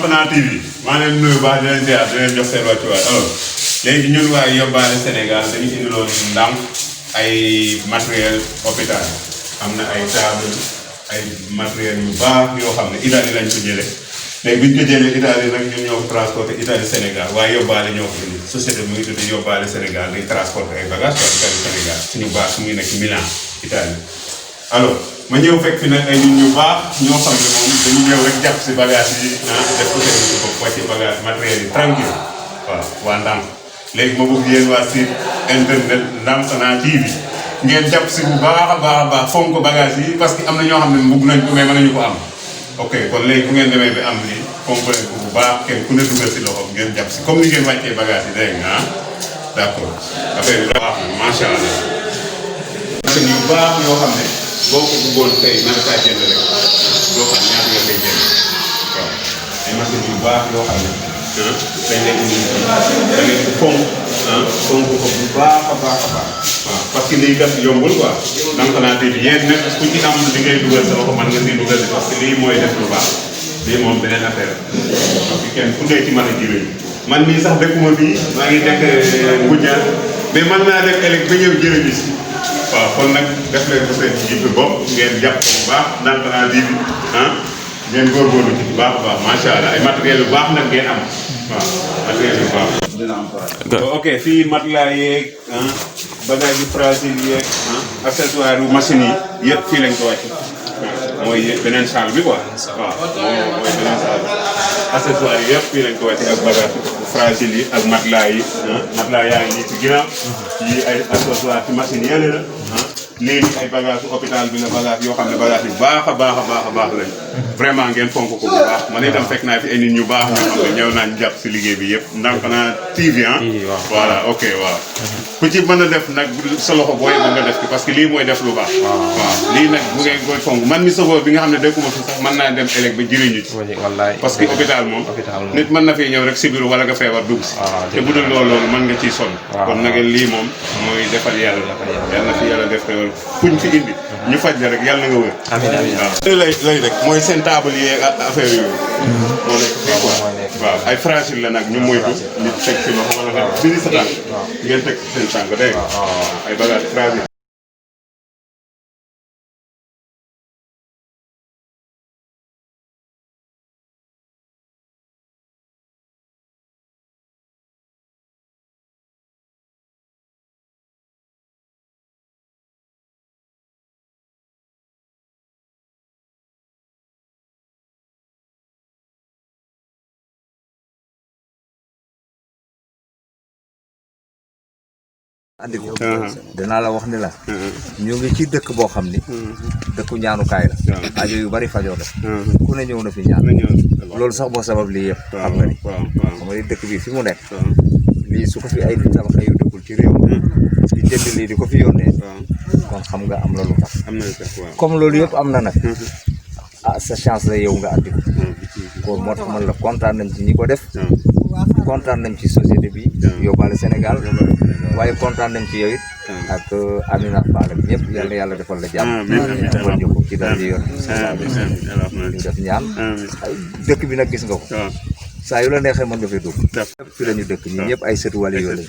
Ndampana TV maa leen nuyu baax di leen ziar di leen jox seen wàccuwaay alors léegi ñun waa Yóbbaale Sénégal dañu indiloon ndànk ay matériel hôpital am na ay table ay matériel yu baax yoo xam ne Italie lañ ko jëlee léegi bi ñu ko jëlee Italie nag ñun ñoo ko transporté Italie Sénégal waaye Yóbbaale ñoo ko indi société mu ngi tudd Yóbbaale Sénégal day transporté ay bagages quoi Italie Sénégal suñu base mu ngi nekk Milan Italie alors ma ñëw fekk fi nag ay nit ñu baax ñoo xam ne moom dañu ñëw rek jàpp si bagage yi def ko seen si bopp wàcce bagage matériel yi tranquille waaw waa ndànk léegi ma bëgg yéen waa site internet Ndampana TV ngeen jàpp si bu baax a baax fonk bagage yi parce que am na ñoo xam ne bëgg nañ ko mais mënuñu ko am ok kon léegi bu ngeen demee ba am lii fonk leen ko bu baax kenn ku ne dugal si loxo ngeen jàpp si comme ni ngeen wàccee bagage yi dégg nga d' accord affaire bi baax na macha allah machine yu baax yoo xam ne boo ko bëggoon tey mën kaa jënd rek doo xam ñaata nga koy jënd waaw ay machine yu baax yoo xam ne dañ leen indi da ngeen di fonk fonk ko bu baax a baax waaw parce que lii kat yombul quoi Ndampana TV yéen nag ku ci am li ngay dugal sa loxo mën nga si dugal si parce que lii mooy def lu baax lii moom beneen affaire parce que kenn ku nekk ci mën a jëriñ man mii sax dëkkuma fii maa ngi nekk Ngoundiane mais man naa dem élec ba ñëw jërëjëf si waaw kon nag def leen ko seen jiitu bopp ngeen jàpp ko bu baax Ndampana TV ngeen góorgóorlu ci bu baax a baax macha allah ay matériel yu baax nag ngeen am waaw matériel yu baax. ok fii matelas yeeg bagage yu fragile yeeg accessoire yu machine yi yëpp fii lañ ko wàcc mooy beneen salle bi quoi waaw mooy beneen salle bi accessoire yi yëpp fii lañ ko wàcc ak bagage fragile yi ak matelas yi matelas yaa ngi nii ci ginnaaw yi ay accessoire ci machine yële la léegi ay bagage hôpital bi la bagage yoo xam ne bagage yu baax a baax lañ vraiment ngeen fonk ko bu baax man itam fekk naa fi ay nit ñu baax ñoo xam ne ñëw naañ jàpp si liggéey bi yëpp Ndampana TV voilà ok waaw ku ci mën a def nag sa loxo booy ba nga def ki parce que lii mooy def lu baax waaw lii nag bu ngeen koy fonk man mi sofoo bi nga xam ne dëkkuma fi sax mën naa dem élec ba jëriñu ci parce que hôpital moom nit mën na fi ñëw rek sibiru wala nga feebar dugg si te bu dul loolu mën nga ciy sonn kon nag lii moom mooy defal yàlla na fi yàlla def kuñ fi indi ñu faj la rek yàlla na nga wër waaw lay rek mooy seen table yi affaire yooyu moo nekk fii quoi waaw ay fragile la nag ñu moytu nit teg si loxo wala nga dindi sa tànk ngeen teg seen tànk dégg ay bagage fragile andi ko dinaa la wax ni la ñu ngi ci dëkk boo xam ni dëkku ñaanukaay la aajo yu bari fajoo def ku ne ñëw na fi ñaan loolu sax boo sabab lii yëpp xam nga ni xam nga ni dëkk bi fi mu nekk lii su ko fi ay nit tabax yu dëkkul ci réew di jënd lii di ko fi yónnee kon xam nga am na lu tax comme loolu yëpp am na nag sa chance la yow nga andi ko kon moo tax man la kontaan nañ ci ñi ko def kontaan nañ ci société bi Yóbbaale Sénégal waaye kontaan nañ ci yow it ak Amina Fall ak ñëpp yàlla yàlla defal la jàmm mooy ñu ko ci daal di yoon ñu def ñaan dëkk bi nag gis nga ko saa yu la neexee mën nga fay dugg fi la ñu dëkk ñi ñëpp ay sëtu wàll yoo lañ